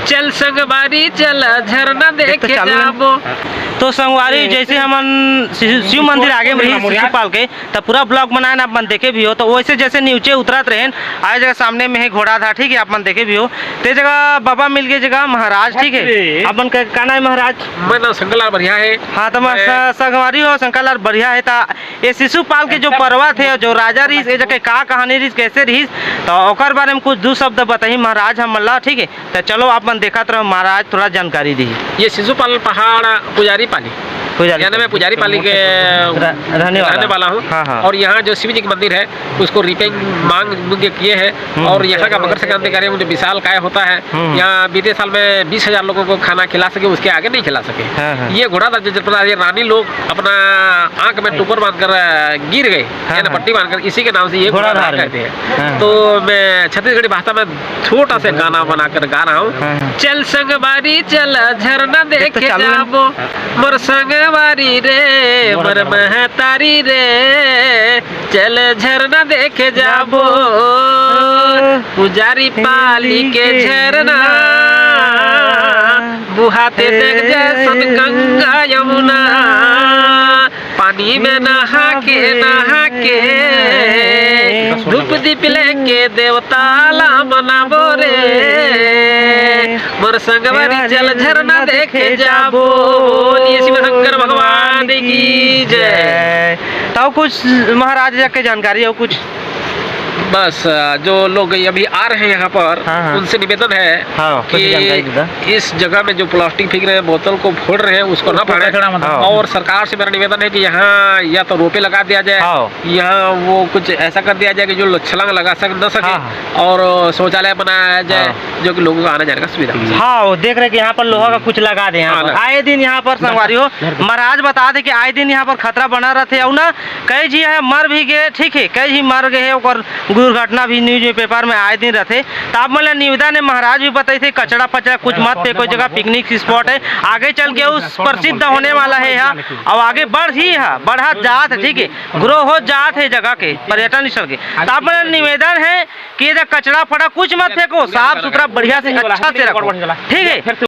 चल संगवारी चल झरना देख जाबो। तो संगवारी जैसे हमन शिव मंदिर आगे में शिशुपाल के तब पूरा ब्लॉग बनाए ना अपन देखे भी हो, तो वैसे जैसे नीचे उतरत रहे आए जगह सामने में है घोड़ा था, ठीक है, अपन देखे भी हो। ते जगह बाबा मिल गए जगह महाराज, ठीक है, अपन का नाम है महाराज, मैं ना शंकरलाल बढ़िया है। हाँ तो संगवारी हो शंकरलाल बढ़िया है। ता ये शिशुपाल के जो पर्वत है जो राजा रही ये जगह का कहानी रही कैसे रही, तो ओकर बारे में कुछ दो शब्द बताई महाराज हमला, ठीक है। तो चलो अपन देखत रहो महाराज थोड़ा जानकारी दी। ये शिशुपाल पहाड़ पुजारी पाली, यानी मैं पुजारी पाली के रहने वाला हूँ। हाँ। और यहाँ जो शिव जी का मंदिर है उसको रिपेयरिंग मांग किए हैं। और यहाँ का मकर संक्रांति कार्यक्रम जो विशाल काय होता है, यहाँ बीते साल में 20,000 लोगों को खाना खिला सके, उसके आगे नहीं खिला सके। ये घोड़ा ये रानी लोग अपना आंख में टुकर बांधकर गिर गए, पट्टी बांधकर, इसी के नाम से ये घोड़ा कहते हैं। तो मैं छत्तीसगढ़ी भाषा में छोटा सा गाना बनाकर गा रहा हूँ। चल संगवारी चल झरना देख जाबो, मोर संगवारी रे मोर महतारी रे, चल झरना देख जाबो, पुजारी पाली के झरना बुहाते देख जैसन गंगा यमुना, पानी में नहा के धूप दीप लेके देवता ला मनाबो रे, मोर संगवारी चल झरना देखे जाबो। शिव शंकर भगवान की जय। तो कुछ महाराज के जानकारी हो कुछ? बस जो लोग अभी आ रहे हैं यहाँ पर उनसे निवेदन है कि इस जगह में जो प्लास्टिक फेंक रहे हैं, बोतल को फोड़ रहे हैं, उसको न फाड़ें। और सरकार से मेरा निवेदन है कि यहाँ या तो रोपे लगा दिया जाए, यहाँ वो कुछ ऐसा कर दिया जाए कि जो छलांग लगा न सके, और शौचालय बनाया जाए जो कि लोगों को आने जाने का सुविधा। हाँ, वो देख रहे कि यहाँ पर लोहा का कुछ लगा दे। आए दिन यहाँ पर संगवारी हो महाराज बता दे कि आए दिन यहाँ पर खतरा बना रहते और ना कई जी है मर भी गए, ठीक है, कई जी मर गए और दुर्घटना भी न्यूज पेपर में आए दिन रहते। तो आप मतलब निवेदन है महाराज भी बताई थे कचड़ा पचड़ा कुछ मत पे, कोई जगह पिकनिक स्पॉट है आगे चल के उस प्रसिद्ध होने वाला है यहाँ, और आगे बढ़ ही है बढ़ा जात है, ठीक है, ग्रो हो जात है जगह के पर्यटन स्थल के। तो आप मतलब निवेदन है कि कचड़ा फड़ा कुछ मत फेंको, साफ सुथरा बढ़िया से अच्छा से रखो, ठीक है।